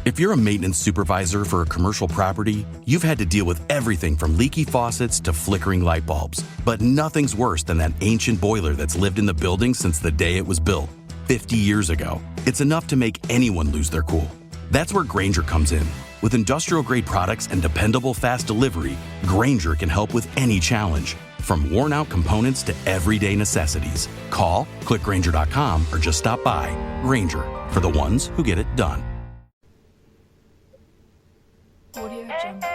If you're a maintenance supervisor for a commercial property, you've had to deal with everything from leaky faucets to flickering light bulbs. But nothing's worse than that ancient boiler that's lived in the building since the day it was built, 50 years ago. It's enough to make anyone lose their cool. That's where Grainger comes in. With industrial-grade products and dependable fast delivery, Grainger can help with any challenge, from worn-out components to everyday necessities. Call, click Grainger.com, or just stop by. Grainger, for the ones who get it done. Audio Jungle.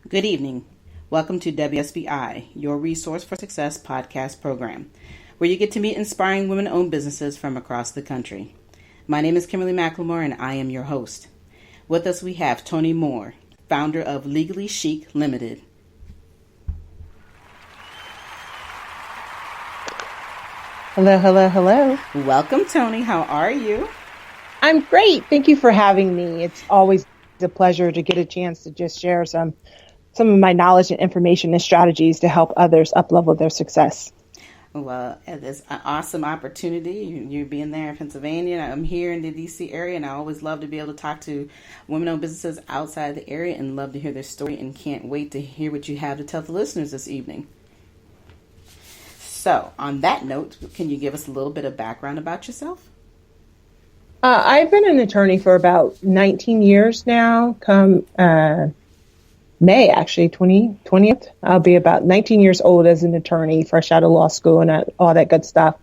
Good evening. Welcome to WSBI, your Resource for Success podcast program, where you get to meet inspiring women-owned businesses from across the country. My name is Kimberly McLemore, and I am your host. With us, we have Toni Moore, founder of Legally Chic Limited. Hello, hello, hello. Welcome, Toni. How are you? I'm great. Thank you for having me. It's always a pleasure to get a chance to just share some of my knowledge and information and strategies to help others up-level their success. Well, it's an awesome opportunity. You being there in Pennsylvania. I'm here in the D.C. area, and I always love to be able to talk to women-owned businesses outside the area and love to hear their story, and can't wait to hear what you have to tell the listeners this evening. So, on that note, can you give us a little bit of background about yourself? I've been an attorney for about 19 years now. Come May, actually, 20th. I'll be about 19 years old as an attorney, fresh out of law school and all that good stuff.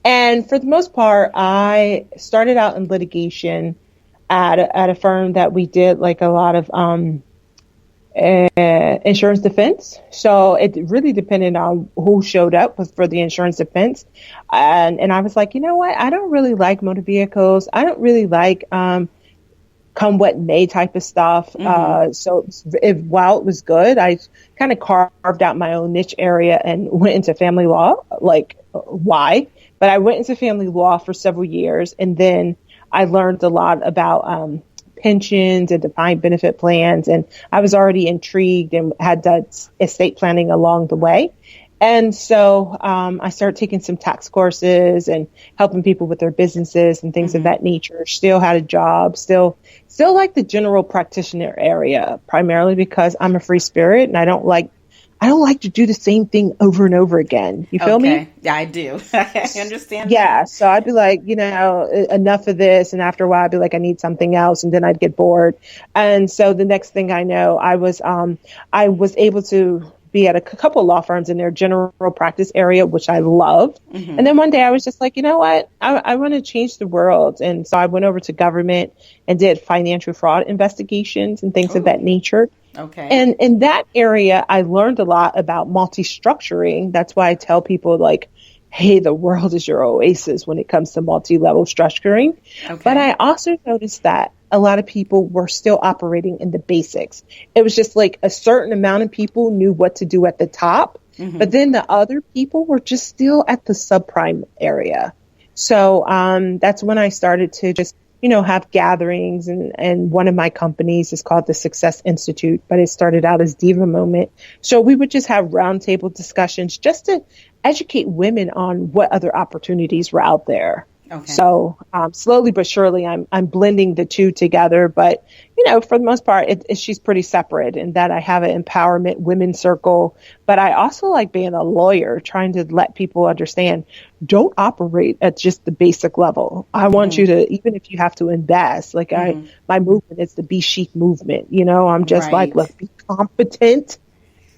And for the most part, I started out in litigation at a firm that we did like a lot of insurance defense. So it really depended on who showed up for the insurance defense. And I was like, you know what? I don't really like motor vehicles. I don't really like come what may type of stuff. Mm-hmm. So while it was good, I kind of carved out my own niche area and went into family law. Like, why? But I went into family law for several years, and then I learned a lot about pensions and defined benefit plans, and I was already intrigued and had done estate planning along the way. And so I started taking some tax courses and helping people with their businesses and things of that nature. Still had a job, still like the general practitioner area, primarily because I'm a free spirit and I don't like to do the same thing over and over again. You feel me? Yeah, I do. I understand. Yeah. So I'd be like, enough of this. And after a while, I'd be like, I need something else. And then I'd get bored. And so the next thing I know, I was able to be at a couple of law firms in their general practice area, which I love. Mm-hmm. And then one day I was just like, you know what? I want to change the world. And so I went over to government and did financial fraud investigations and things of that nature. Okay. And in that area, I learned a lot about multi-structuring. That's why I tell people like, hey, the world is your oasis when it comes to multi-level structuring. Okay. But I also noticed that a lot of people were still operating in the basics. It was just like a certain amount of people knew what to do at the top, but then the other people were just still at the subprime area. So that's when I started to just, have gatherings, and one of my companies is called the Success Institute, but it started out as Diva Moment. So we would just have roundtable discussions just to educate women on what other opportunities were out there. Okay. So slowly but surely, I'm blending the two together. But for the most part, she's pretty separate in that I have an empowerment women's circle. But I also like being a lawyer, trying to let people understand, don't operate at just the basic level. I want you to, even if you have to invest, like my movement is the Be Chic movement. I'm just like, let's be competent,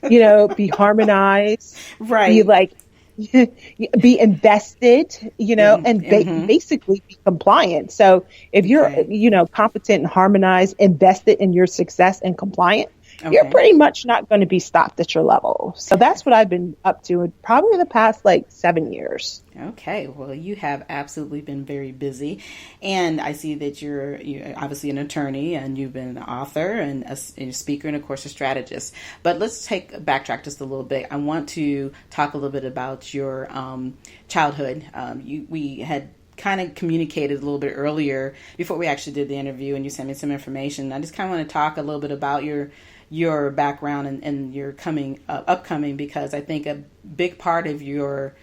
be harmonized, be like, be invested, and basically be compliant. So if you're, competent and harmonized, invested in your success and compliant, you're pretty much not going to be stopped at your level. So that's what I've been up to in probably the past 7 years. Okay, well, you have absolutely been very busy, and I see that you're obviously an attorney, and you've been an author and a speaker, and of course a strategist. But let's backtrack just a little bit. I want to talk a little bit about your childhood. We had kind of communicated a little bit earlier before we actually did the interview, and you sent me some information. I just kind of want to talk a little bit about your background and your upcoming, because I think a big part of your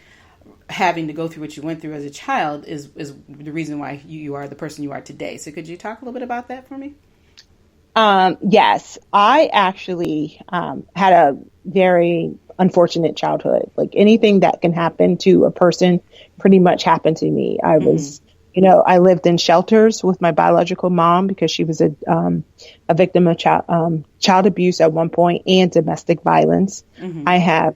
having to go through what you went through as a child is the reason why you are the person you are today. So could you talk a little bit about that for me? Yes, I actually had a very unfortunate childhood. Like anything that can happen to a person pretty much happened to me. I was, I lived in shelters with my biological mom because she was a victim of child abuse at one point and domestic violence. I have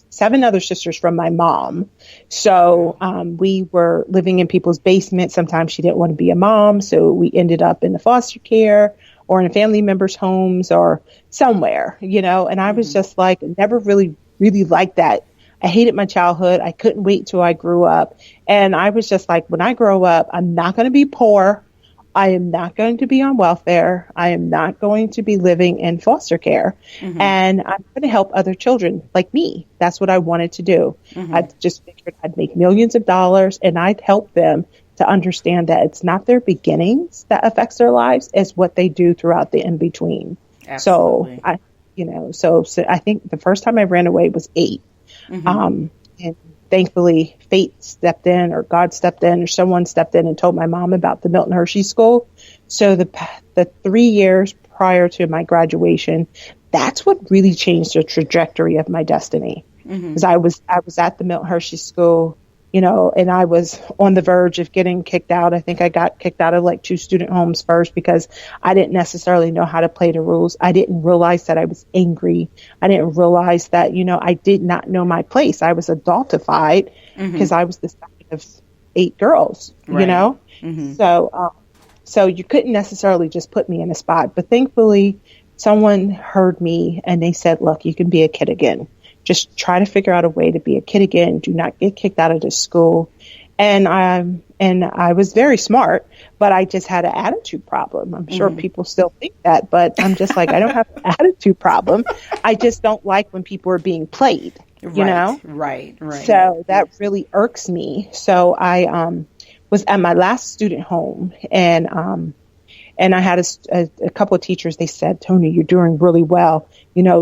7 other sisters from my mom. So we were living in people's basements. Sometimes she didn't want to be a mom, so we ended up in the foster care or in family members' homes or somewhere, and I was just like, never really liked that. I hated my childhood. I couldn't wait till I grew up. And I was just like, when I grow up, I'm not going to be poor. I am not going to be on welfare. I am not going to be living in foster care. And I'm going to help other children like me. That's what I wanted to do. I just figured I'd make millions of dollars and I'd help them to understand that it's not their beginnings that affects their lives, it's what they do throughout the in-between. Absolutely. So I think the first time I ran away was 8. And thankfully, fate stepped in, or God stepped in, or someone stepped in and told my mom about the Milton Hershey School. So the 3 years prior to my graduation, that's what really changed the trajectory of my destiny. Because I was at the Milton Hershey School, and I was on the verge of getting kicked out. I think I got kicked out of 2 student homes first because I didn't necessarily know how to play the rules. I didn't realize that I was angry. I didn't realize that, I did not know my place. I was adultified because I was the second of 8 girls, So you couldn't necessarily just put me in a spot. But thankfully, someone heard me and they said, look, you can be a kid again. Just try to figure out a way to be a kid again. Do not get kicked out of the school. And I was very smart, but I just had an attitude problem. I'm sure people still think that, but I'm just like, I don't have an attitude problem. I just don't like when people are being played, Right. So that really irks me. So I was at my last student home and I had a couple of teachers. They said, Toni, you're doing really well.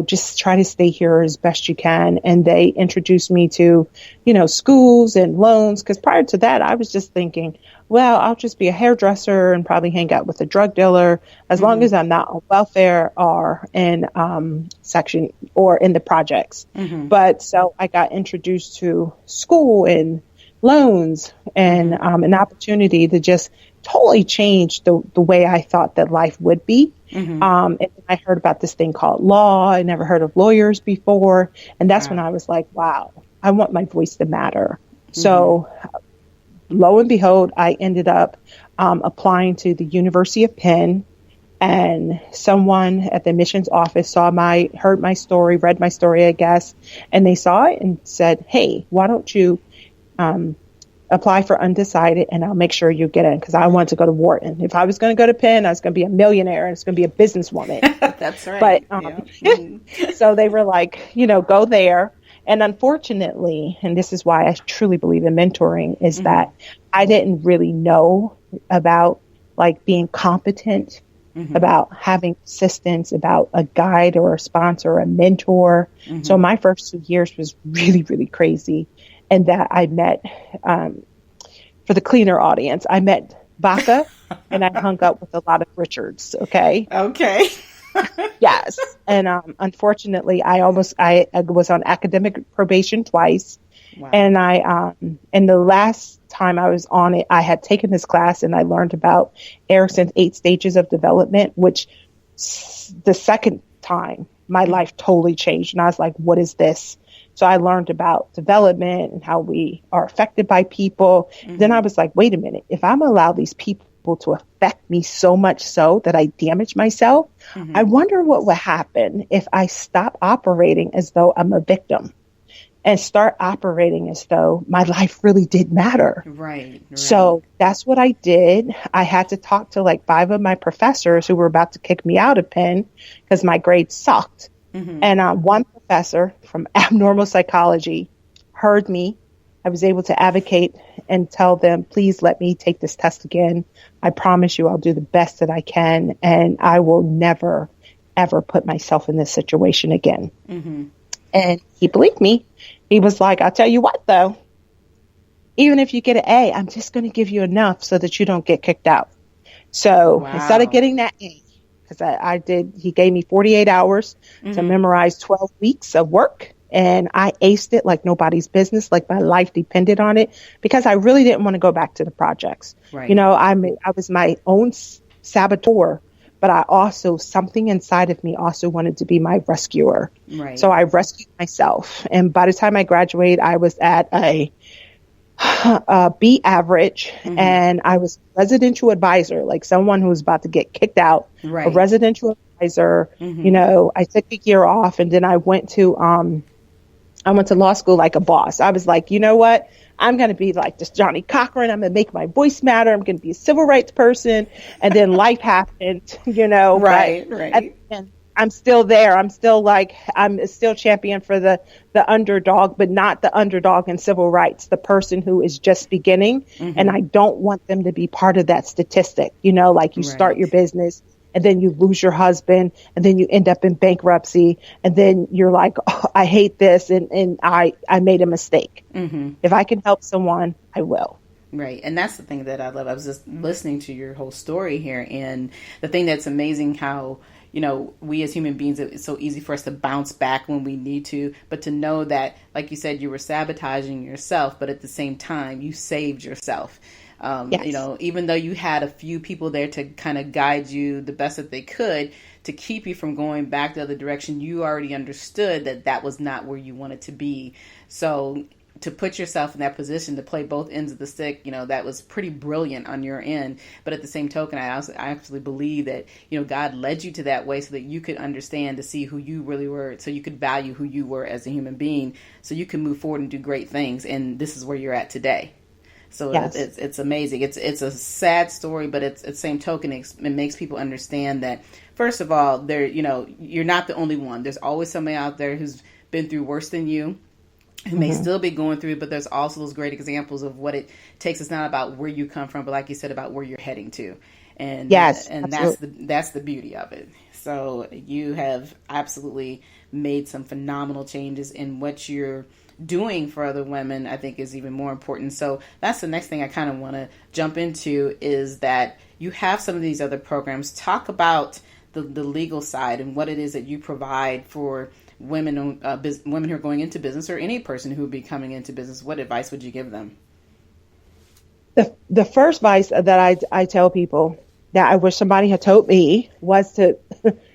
Just try to stay here as best you can. And they introduced me to, schools and loans. Because prior to that, I was just thinking, well, I'll just be a hairdresser and probably hang out with a drug dealer as long as I'm not on welfare or in section or in the projects. But so I got introduced to school and loans and an opportunity to just totally changed the way I thought that life would be. And I heard about this thing called law. I never heard of lawyers before. And that's when I was like, wow, I want my voice to matter. So lo and behold, I ended up applying to the University of Penn, and someone at the admissions office heard my story, read my story, I guess, and they saw it and said, hey, why don't you apply for undecided and I'll make sure you get in, because I want to go to Wharton. If I was going to go to Penn, I was going to be a millionaire and I was going to be a businesswoman. That's right. But so they were like, go there. And unfortunately, and this is why I truly believe in mentoring, is that I didn't really know about being competent, about having assistance, about a guide or a sponsor, a mentor. So my first 2 years was really, really crazy. And that I met, for for the cleaner audience, I met Baca and I hung up with a lot of Richards. Okay. Okay. Yes. And unfortunately, I was on academic probation twice. Wow. And the last time I was on it, I had taken this class and I learned about Erickson's 8 stages of development, which the second time my life totally changed. And I was like, what is this? So I learned about development and how we are affected by people. Mm-hmm. Then I was like, wait a minute, if I'm allow these people to affect me so much so that I damage myself, mm-hmm. I wonder what would happen if I stop operating as though I'm a victim and start operating as though my life really did matter. Right. So that's what I did. I had to talk to like 5 of my professors who were about to kick me out of Penn because my grades sucked. Mm-hmm. And one professor from abnormal psychology heard me. I was able to advocate and tell them, please let me take this test again. I promise you I'll do the best that I can. And I will never, ever put myself in this situation again. Mm-hmm. And he believed me. He was like, I'll tell you what, though, even if you get an A, I'm just going to give you enough so that you don't get kicked out. So instead of getting that A, because he gave me 48 hours mm-hmm. to memorize 12 weeks of work. And I aced it like nobody's business, like my life depended on it, because I really didn't want to go back to the projects. Right. You know, I was my own saboteur, but I also, something inside of me also wanted to be my rescuer. Right. So I rescued myself. And by the time I graduated, I was at a B average, mm-hmm. and I was residential advisor, like someone who was about to get kicked out, right. A residential advisor. Mm-hmm. You know, I took a year off and then I went to law school like a boss. I was like, you know what? I'm going to be like this Johnny Cochran. I'm going to make my voice matter. I'm going to be a civil rights person. And then life happened, you know. Right. And I'm still there. I'm still champion for the underdog, but not the underdog in civil rights, the person who is just beginning. Mm-hmm. And I don't want them to be part of that statistic. You know, like you start your business and then you lose your husband and then you end up in bankruptcy. And then you're like, oh, I hate this. And I made a mistake. Mm-hmm. If I can help someone, I will. Right. And that's the thing that I love. I was just listening to your whole story here. And the thing that's amazing how, you know, we as human beings, it's so easy for us to bounce back when we need to. But to know that, like you said, you were sabotaging yourself, but at the same time, you saved yourself. Yes. You know, even though you had a few people there to kind of guide you the best that they could to keep you from going back the other direction, you already understood that that was not where you wanted to be. So to put yourself in that position to play both ends of the stick, you know, that was pretty brilliant on your end. But at the same token, I actually believe that, you know, God led you to that way so that you could understand to see who you really were, so you could value who you were as a human being, so you can move forward and do great things. And this is where you're at today. So yes. It's amazing. It's a sad story, but it's at the same token, it makes people understand that, first of all, you're not the only one. There's always somebody out there who's been through worse than you, who may still be going through it, but there's also those great examples of what it takes. It's not about where you come from, but like you said, about where you're heading to. And yes, and that's the beauty of it. So you have absolutely made some phenomenal changes in what you're doing for other women. I think is even more important. So that's the next thing I kind of want to jump into, is that you have some of these other programs. Talk about the legal side and what it is that you provide for women women who are going into business, or any person who would be coming into business. What advice would you give them? The first advice that I tell people that I wish somebody had told me was to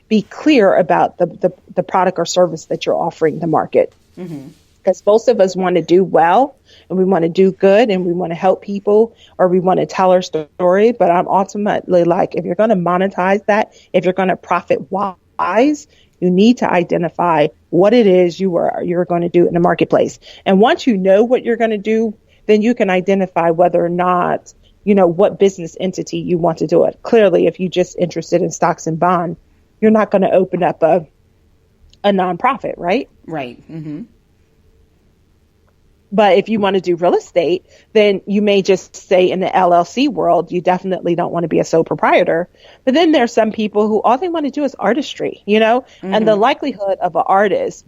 be clear about the product or service that you're offering the market. Mm-hmm. Because most of us want to do well and we want to do good and we want to help people, or we want to tell our story. But I'm ultimately like, if you're going to monetize that, if you're going to profit wise, you need to identify what it is you're going to do in the marketplace. And once you know what you're going to do, then you can identify whether or not, you know, what business entity you want to do it. Clearly, if you're just interested in stocks and bonds, you're not going to open up a nonprofit, right? Right. Mm-hmm. But if you want to do real estate, then you may just stay in the LLC world. You definitely don't want to be a sole proprietor. But then there's some people who all they want to do is artistry, you know, and the likelihood of an artist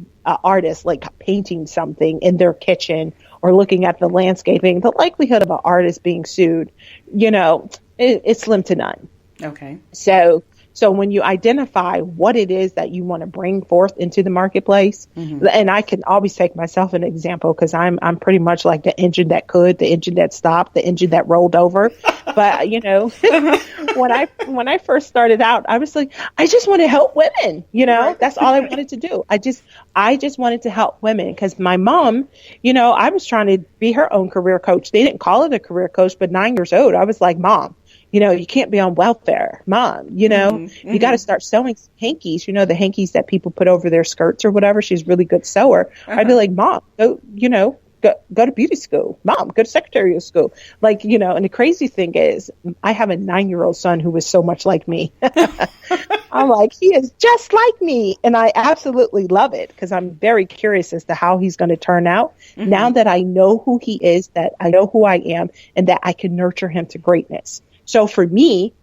like painting something in their kitchen or looking at the landscaping, the likelihood of an artist being sued, it's slim to none. Okay. So when you identify what it is that you want to bring forth into the marketplace, and I can always take myself an example because I'm pretty much like the engine that could, the engine that stopped, the engine that rolled over. But when I first started out, I was like, I just want to help women. That's all I wanted to do. I just wanted to help women because my mom, I was trying to be her own career coach. They didn't call it a career coach, but 9 years old, I was like, Mom, you can't be on welfare, Mom, you got to start sewing hankies, the hankies that people put over their skirts or whatever. She's a really good sewer. I'd be like, Mom, go to beauty school. Mom, go to secretarial school. And the crazy thing is I have a 9-year-old son who is so much like me. I'm like, he is just like me. And I absolutely love it because I'm very curious as to how he's going to turn out now that I know who he is, that I know who I am, and that I can nurture him to greatness. So for me,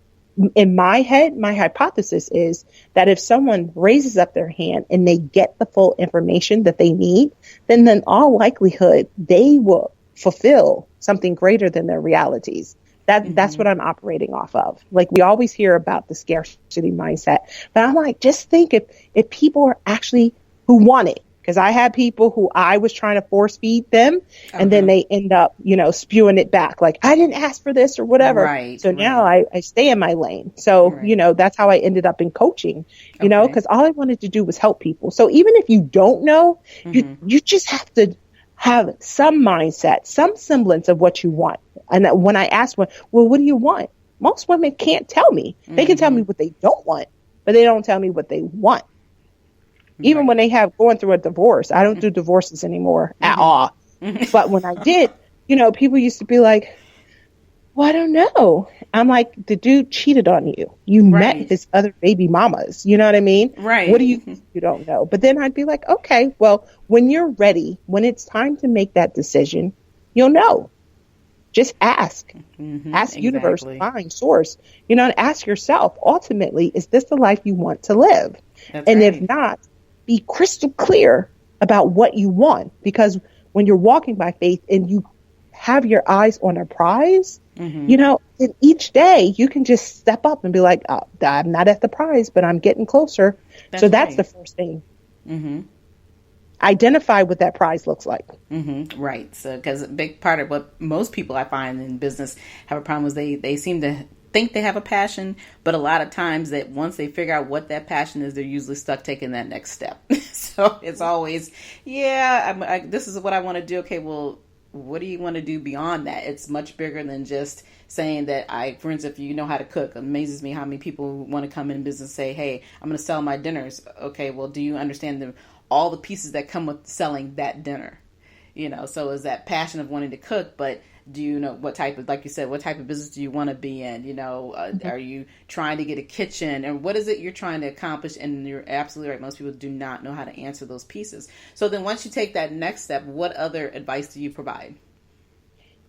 in my head, my hypothesis is that if someone raises up their hand and they get the full information that they need, then in all likelihood, they will fulfill something greater than their realities. That's what I'm operating off of. Like, we always hear about the scarcity mindset, but I'm like, just think if people are actually who want it. Because I had people who I was trying to force feed them, and then they end up, spewing it back. Like, I didn't ask for this or whatever. Right, so now I stay in my lane. So, that's how I ended up in coaching, because all I wanted to do was help people. So even if you don't know, you just have to have some mindset, some semblance of what you want. And when I ask, well, what do you want? Most women can't tell me. They can tell me what they don't want, but they don't tell me what they want. Even when they have going through a divorce, I don't do divorces anymore at all. But when I did, people used to be like, well, I don't know. I'm like, the dude cheated on you. You met his other baby mamas. You know what I mean? Right. What do you don't know? But then I'd be like, okay, well, when you're ready, when it's time to make that decision, you'll know. Just ask. Ask universe, divine source, and ask yourself, ultimately, is this the life you want to live? If not, be crystal clear about what you want, because when you're walking by faith and you have your eyes on a prize, then each day you can just step up and be like, oh, I'm not at the prize, but I'm getting closer. That's the first thing. Identify what that prize looks like. Right. So, because a big part of what most people I find in business have a problem is they seem to think they have a passion, but a lot of times that once they figure out what that passion is, they're usually stuck taking that next step. So it's always, this is what I want to do. Okay, well, what do you want to do beyond that? It's much bigger than just saying that for instance, if you know how to cook, it amazes me how many people want to come in business and say, hey, I'm going to sell my dinners. Okay, well, do you understand all the pieces that come with selling that dinner? So is that passion of wanting to cook, but do you know what type of, like you said, what type of business do you want to be in? Are you trying to get a kitchen, and what is it you're trying to accomplish? And you're absolutely right. Most people do not know how to answer those pieces. So then once you take that next step, what other advice do you provide?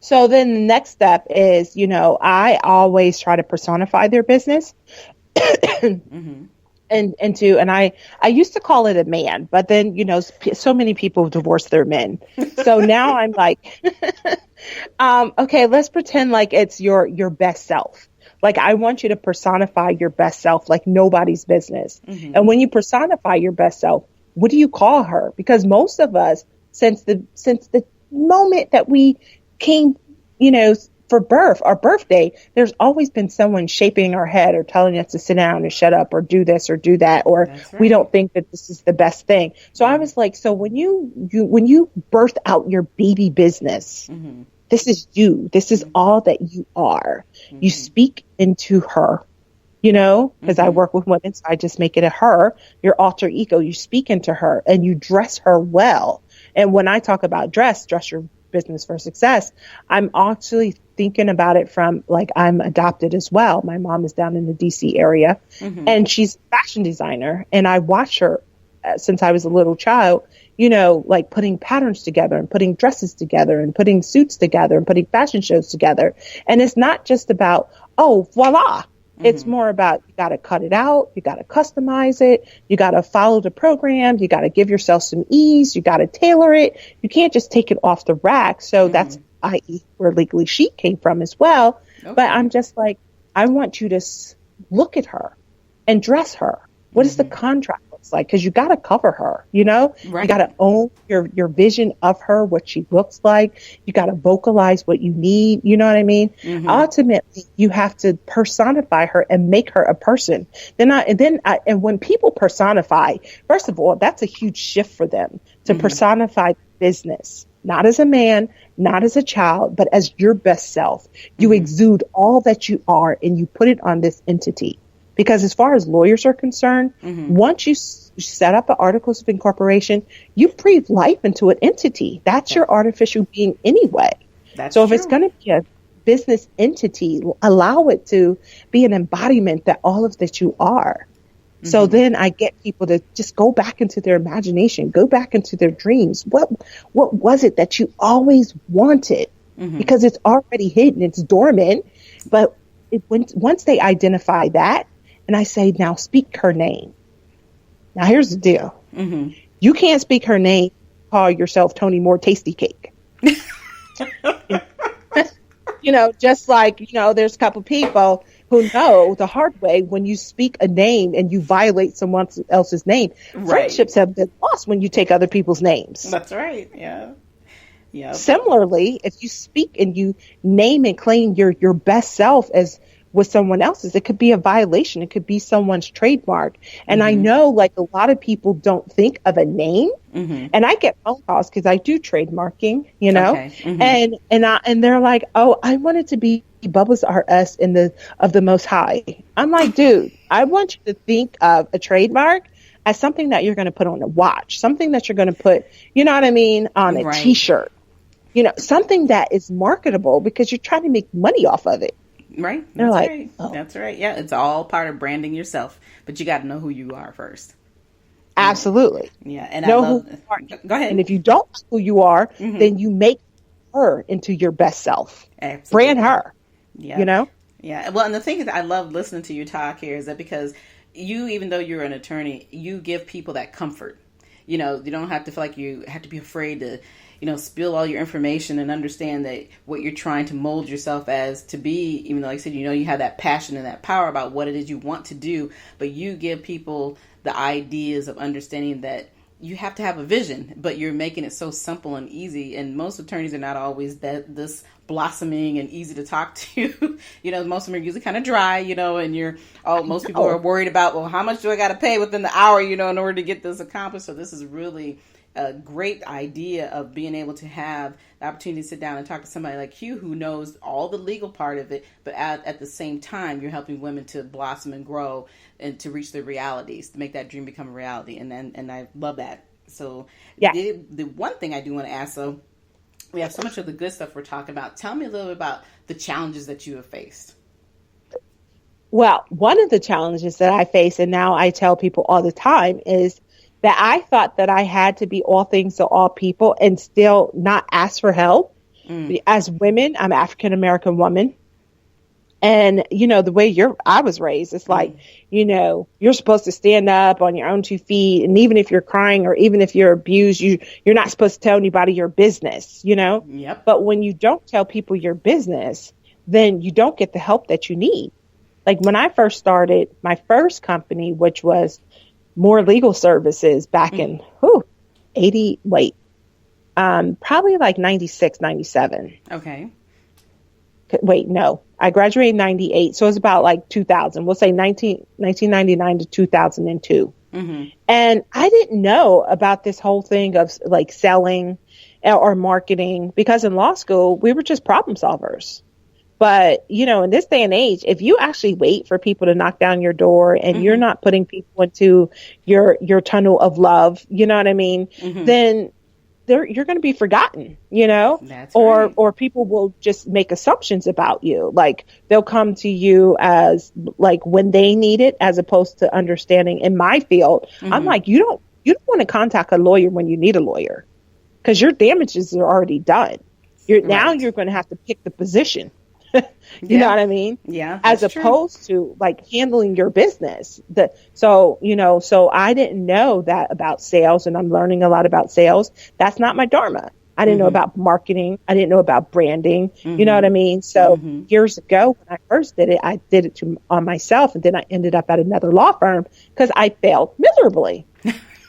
So then the next step is, I always try to personify their business. And I used to call it a man, but then, so many people divorce their men. So now I'm like, okay, let's pretend like it's your best self. Like, I want you to personify your best self like nobody's business. And when you personify your best self, what do you call her? Because most of us, since the moment that we came, for birth, our birthday, there's always been someone shaping our head or telling us to sit down and shut up or do this or do that, or we don't think that this is the best thing. So I was like, so when you birth out your baby business, this is you. This is all that you are. You speak into her, because I work with women, so I just make it a her, your alter ego. You speak into her and you dress her well. And when I talk about dress your business for success, I'm actually thinking about it from, like, I'm adopted as well. My mom is down in the DC area, and she's a fashion designer, and I watched her since I was a little child, like putting patterns together and putting dresses together and putting suits together and putting fashion shows together. And it's not just about, oh, voila, It's more about, you got to cut it out. You got to customize it. You got to follow the program. You got to give yourself some ease. You got to tailor it. You can't just take it off the rack. So that's, i.e., where Legally Chic came from as well. Okay. But I'm just like, I want you to look at her and dress her. What does the contract look like? Because you got to cover her, you know? Right. You got to own your vision of her, what she looks like. You got to vocalize what you need. You know what I mean? Ultimately, you have to personify her and make her a person. And when people personify, first of all, that's a huge shift for them to personify business. Not as a man, not as a child, but as your best self. You exude all that you are and you put it on this entity. Because as far as lawyers are concerned, once you set up an articles of incorporation, you breathe life into an entity. That's your artificial being anyway. So if it's going to be a business entity, allow it to be an embodiment that all of that you are. So then I get people to just go back into their imagination, go back into their dreams. What was it that you always wanted? Because it's already hidden, it's dormant. But once they identify that, and I say, now speak her name. Now here's the deal. You can't speak her name, call yourself Toni Moore Tasty Cake. You know, just like, you know, there's a couple people who know the hard way, when you speak a name and you violate someone else's name, friendships have been lost when you take other people's names. That's right. Yeah. Yeah. Similarly, if you speak and you name and claim your best self as with someone else's, it could be a violation. It could be someone's trademark. And I know, like, a lot of people don't think of a name. And I get phone calls because I do trademarking, you know, and they're like, oh, I want it to be Bubba's R.Us of the Most High. I'm like, dude, I want you to think of a trademark as something that you're going to put on a watch, something that you're going to put, you know what I mean, on a T-shirt, you know, something that is marketable because you're trying to make money off of it. Right. That's like, right. Oh. That's right. Yeah. It's all part of branding yourself, but you got to know who you are first. Absolutely. Yeah. And know who you are. Go ahead. And if you don't know who you are, then you make her into your best self. Absolutely. Brand her. Yeah. You know? Yeah. Well, and the thing is, I love listening to you talk here is that because you, even though you're an attorney, you give people that comfort. You know, you don't have to feel like you have to be afraid to, you know, spill all your information and understand that what you're trying to mold yourself as to be, even though, like I said, you know, you have that passion and that power about what it is you want to do, but you give people the ideas of understanding that you have to have a vision, but you're making it so simple and easy. And most attorneys are not always this blossoming and easy to talk to. You know, most of them are usually kind of dry, you know, and most people are worried about, well, how much do I got to pay within the hour, you know, in order to get this accomplished. So this is really a great idea of being able to have the opportunity to sit down and talk to somebody like you who knows all the legal part of it, but at the same time, you're helping women to blossom and grow and to reach their realities, to make that dream become a reality. And I love that. So yeah. The one thing I do want to ask, so we have so much of the good stuff we're talking about. Tell me a little bit about the challenges that you have faced. Well, one of the challenges that I face, and now I tell people all the time, is that I thought that I had to be all things to all people and still not ask for help. As women, I'm African American woman. And, you know, the way I was raised, it's like, you know, you're supposed to stand up on your own 2 feet. And even if you're crying or even if you're abused, you're not supposed to tell anybody your business, you know? Yep. But when you don't tell people your business, then you don't get the help that you need. Like when I first started my first company, which was Moore Legal Services back in probably like 96, 97. Okay. Wait, no, I graduated in 98. So it's about like 2000. We'll say 1999 to 2002. And I didn't know about this whole thing of like selling or marketing because in law school, we were just problem solvers. But, you know, in this day and age, if you actually wait for people to knock down your door and you're not putting people into your tunnel of love, you know what I mean, then you're going to be forgotten, you know, or people will just make assumptions about you. Like they'll come to you as like when they need it, as opposed to understanding in my field. I'm like, you don't want to contact a lawyer when you need a lawyer because your damages are already done. Now you're going to have to pick the position. You know what I mean? Yeah. As opposed to like handling your business. So I didn't know that about sales, and I'm learning a lot about sales. That's not my dharma. I didn't know about marketing. I didn't know about branding. You know what I mean? So years ago, when I first did it, I did it on myself, and then I ended up at another law firm because I failed miserably.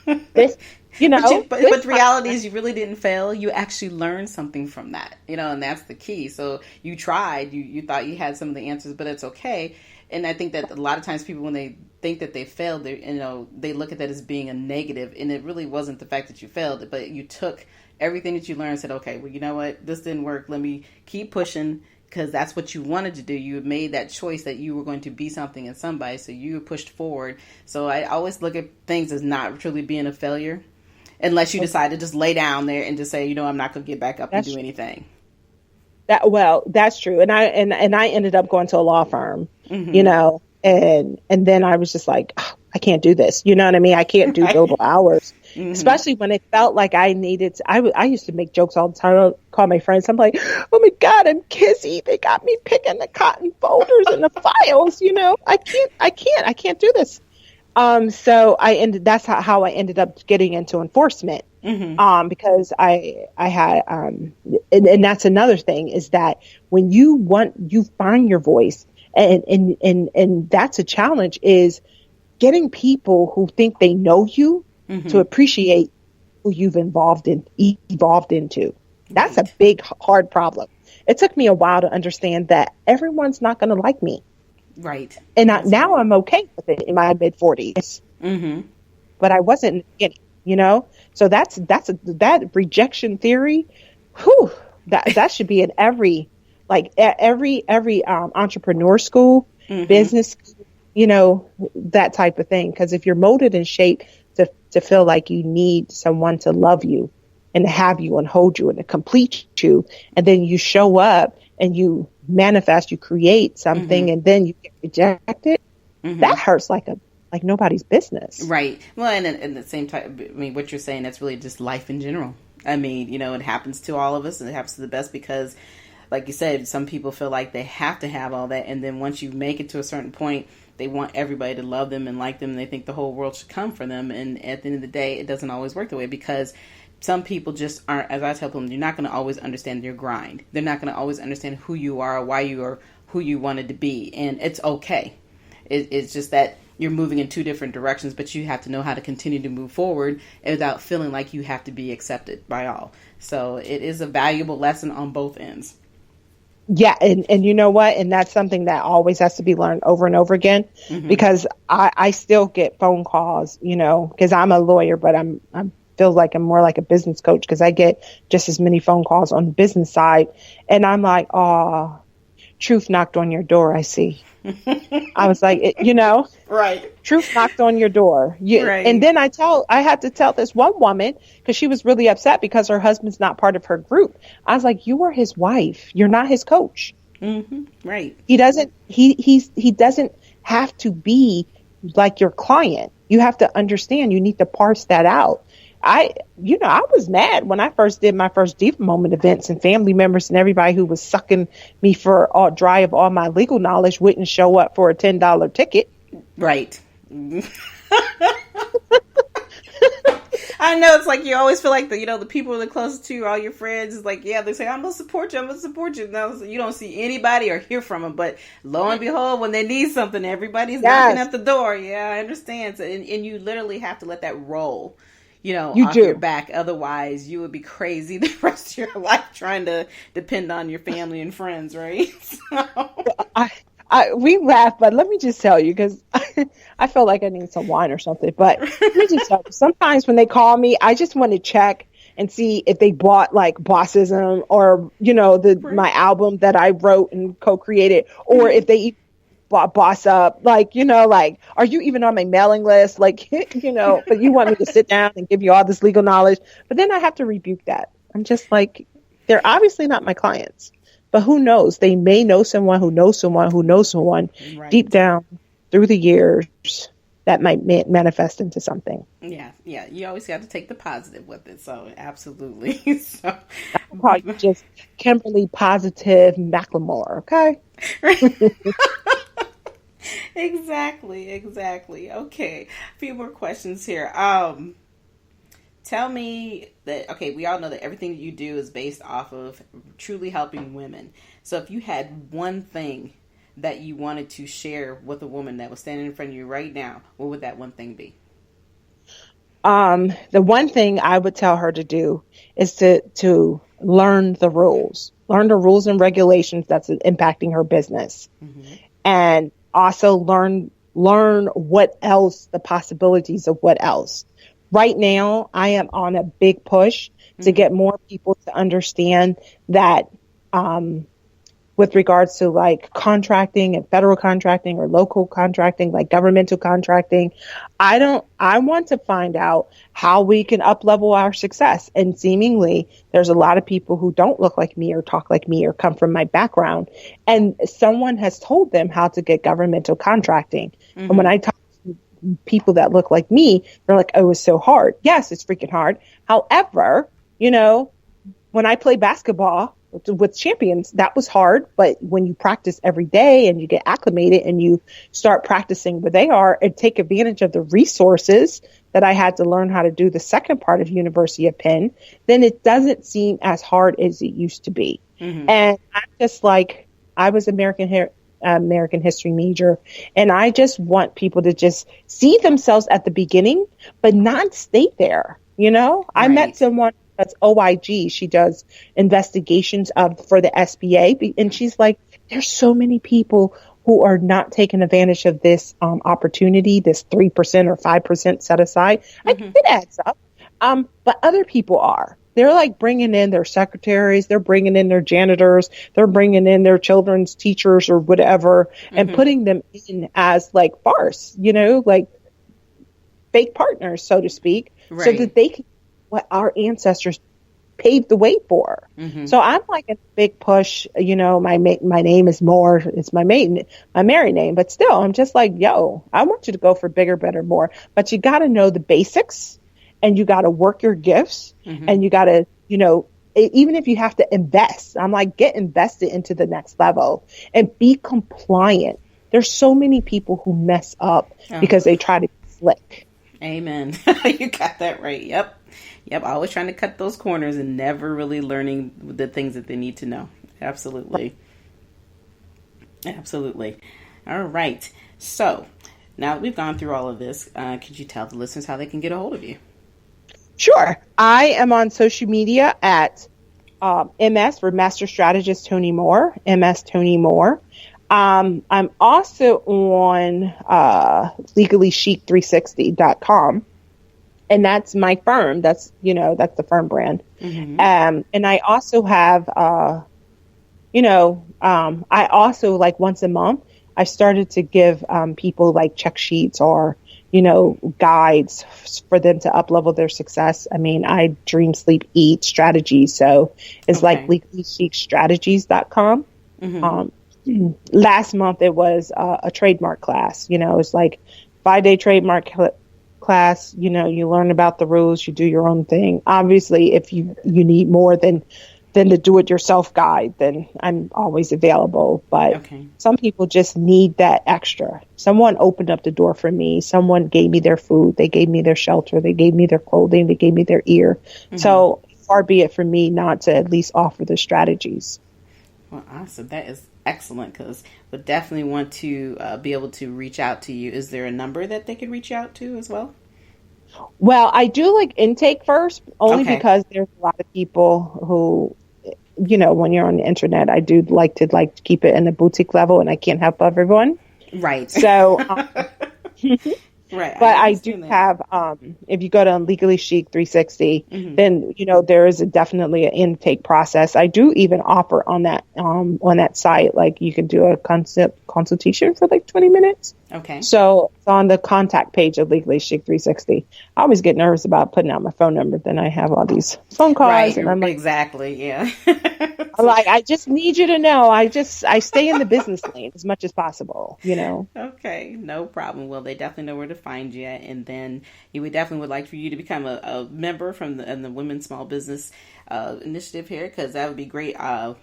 But the reality is you really didn't fail. You actually learned something from that, and that's the key. So you tried, you thought you had some of the answers, but it's okay. And I think that a lot of times people, when they think that they failed, they look at that as being a negative, and it really wasn't the fact that you failed, but you took everything that you learned and said, okay, well, you know what? This didn't work. Let me keep pushing, because that's what you wanted to do. You made that choice that you were going to be something and somebody, so you pushed forward. So I always look at things as not truly being a failure, unless you decide to just lay down there and just say, I'm not going to get back up and do anything. That's true. And I ended up going to a law firm, and then I was just like, oh, I can't do this. You know what I mean? I can't do billable hours, especially when it felt like I needed to. I used to make jokes all the time. I'll call my friends. I'm like, oh my God, I'm kissy. They got me picking the cotton folders and the files. I can't do this. So that's how I ended up getting into enforcement. Because I had, and that's another thing, is that when you find your voice, and that's a challenge, is getting people who think they know you to appreciate who you've evolved into. That's a big, hard problem. It took me a while to understand that everyone's not going to like me. Right. And now I'm okay with it in my mid 40s. But I wasn't in the beginning, So that rejection theory, that should be in every entrepreneur school, business, that type of thing. Because if you're molded and shaped to feel like you need someone to love you and to have you and hold you and to complete you, and then you show up and you manifest, you create something, and then you get rejected, that hurts like nobody's business. Right. Well, and the same time, I mean, what you're saying, that's really just life in general. I mean, it happens to all of us, and it happens to the best because, like you said, some people feel like they have to have all that, and then once you make it to a certain point, they want everybody to love them and like them, and they think the whole world should come for them, and at the end of the day, it doesn't always work the way, because some people just aren't, as I tell them, you're not going to always understand your grind. They're not going to always understand who you are or why you are who you wanted to be, and it's okay. It's just that you're moving in two different directions, but you have to know how to continue to move forward without feeling like you have to be accepted by all. So it is a valuable lesson on both ends. Yeah. And you know what? And that's something that always has to be learned over and over again, because I still get phone calls, because I'm a lawyer, but I'm feel like I'm more like a business coach, because I get just as many phone calls on the business side. And I'm like, oh, truth knocked on your door, I see. I was like, right. Truth knocked on your door. Right. And then I had to tell this one woman, because she was really upset because her husband's not part of her group. I was like, you are his wife. You're not his coach. Right. He doesn't have to be like your client. You have to understand, you need to parse that out. I was mad when I first did my first Diva Moment events, and family members and everybody who was sucking me for all dry of all my legal knowledge wouldn't show up for a $10 ticket. Right. I know, it's like you always feel like the people who are the closest to you, all your friends, is like, yeah, they say, I'm gonna support you. Now you don't see anybody or hear from them, but lo and behold, when they need something, everybody's knocking at the door. Yeah, I understand. So, and you literally have to let that roll, off your back. Otherwise, you would be crazy the rest of your life trying to depend on your family and friends, right? We laugh, but let me just tell you, because I feel like I need some wine or something. But let me just tell you, sometimes when they call me, I just want to check and see if they bought like Bossism or, my album that I wrote and co-created, or if they bought Boss Up, like, are you even on my mailing list? Like, but you want me to sit down and give you all this legal knowledge. But then I have to rebuke that. I'm just like, they're obviously not my clients. But who knows? They may know someone who knows someone who knows someone, right, deep down through the years that might manifest into something. Yeah, yeah. You always got to take the positive with it. So absolutely. So I'll call you just Kimberly Positive Macklemore, okay? exactly. Okay. A few more questions here. Tell me that, okay, we all know that everything that you do is based off of truly helping women. So if you had one thing that you wanted to share with a woman that was standing in front of you right now, what would that one thing be? The one thing I would tell her to do is to learn the rules and regulations that's impacting her business, and also learn what else, the possibilities of what else. Right now, I am on a big push to get more people to understand that, with regards to like contracting and federal contracting or local contracting, like governmental contracting, I want to find out how we can up level our success. And seemingly there's a lot of people who don't look like me or talk like me or come from my background. And someone has told them how to get governmental contracting. And when I talk to people that look like me, they're like, oh, it's so hard. Yes, it's freaking hard. However, when I play basketball with champions, that was hard. But when you practice every day and you get acclimated and you start practicing where they are and take advantage of the resources that I had to learn how to do the second part of University of Penn, then it doesn't seem as hard as it used to be. And I'm just like, I was American history major, and I just want people to just see themselves at the beginning, but not stay there. I met someone that's OIG. She does investigations for the SBA. And she's like, there's so many people who are not taking advantage of this opportunity, this 3% or 5% set aside. I think it adds up. But other people are. They're like bringing in their secretaries. They're bringing in their janitors. They're bringing in their children's teachers or whatever and putting them in as like farce, like fake partners, so to speak, so that they can what our ancestors paved the way for. So I'm like a big push, my name is Moore. It's my married name, but still I'm just like, yo, I want you to go for bigger, better, more, but you got to know the basics and you got to work your gifts and you got to, even if you have to invest, I'm like, get invested into the next level and be compliant. There's so many people who mess up because they try to be slick. Amen. You got that right. Yep. Always trying to cut those corners and never really learning the things that they need to know. Absolutely. All right. So now that we've gone through all of this, could you tell the listeners how they can get a hold of you? Sure. I am on social media at MS for Master Strategist Toni Moore, MS Toni Moore. I'm also on LegallyChic360.com. And that's my firm. That's the firm brand. And I also have, I also like once a month, I started to give people like check sheets or, guides for them to up level their success. I mean, I dream, sleep, eat strategies. So it's like LegallyChicStrategies.com. Last month it was a trademark class. It's like 5-day trademark class. You learn about the rules, you do your own thing. Obviously, if you need more than the do-it-yourself guide, then I'm always available. But some people just need that extra. Someone opened up the door for me. Someone gave me their food. They gave me their shelter. They gave me their clothing. They gave me their ear. So far be it from me not to at least offer the strategies. Well, awesome. That is excellent, because would definitely want to be able to reach out to you. Is there a number that they could reach out to as well? Well, I do like intake first, only because there's a lot of people who, when you're on the internet, I do like to keep it in a boutique level, and I can't help everyone. Right. So, right. But I do have, if you go to Legally Chic 360, then, there is definitely an intake process. I do even offer on that site, like you can do a consultation for like 20 minutes. Okay. So on the contact page of Legally Chic 360. I always get nervous about putting out my phone number. Then I have all these phone calls, Right, and I'm like, exactly, yeah. I'm like, I just need you to know, I stay in the business lane as much as possible, you know. Okay, no problem. Well, they definitely know where to find you, and then we definitely would like for you to become a member from the Women's Small Business initiative here, because that would be a great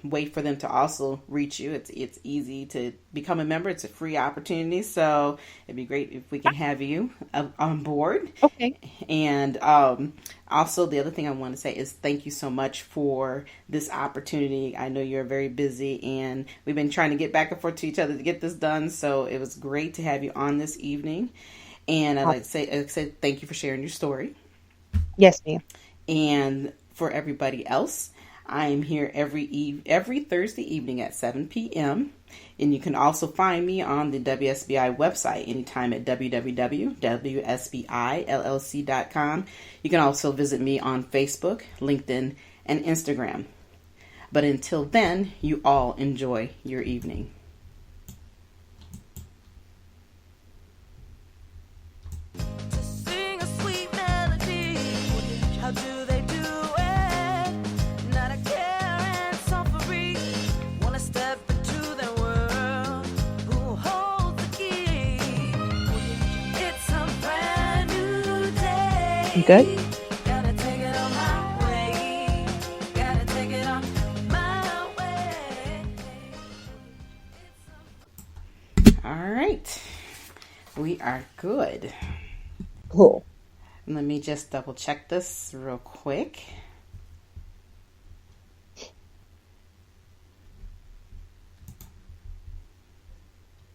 way for them to also reach you. It's easy to become a member. It's a free opportunity, so it'd be great if we can have you on board. Okay. And also, the other thing I want to say is thank you so much for this opportunity. I know you're very busy, and we've been trying to get back and forth to each other to get this done, so it was great to have you on this evening. And I'd like to say thank you for sharing your story. Yes, ma'am. And for everybody else, I am here every Thursday evening at 7 p.m. And you can also find me on the WSBI website anytime at www.wsbillc.com. You can also visit me on Facebook, LinkedIn, and Instagram. But until then, you all enjoy your evening. You good? All right. We are good. Cool. Let me just double check this real quick.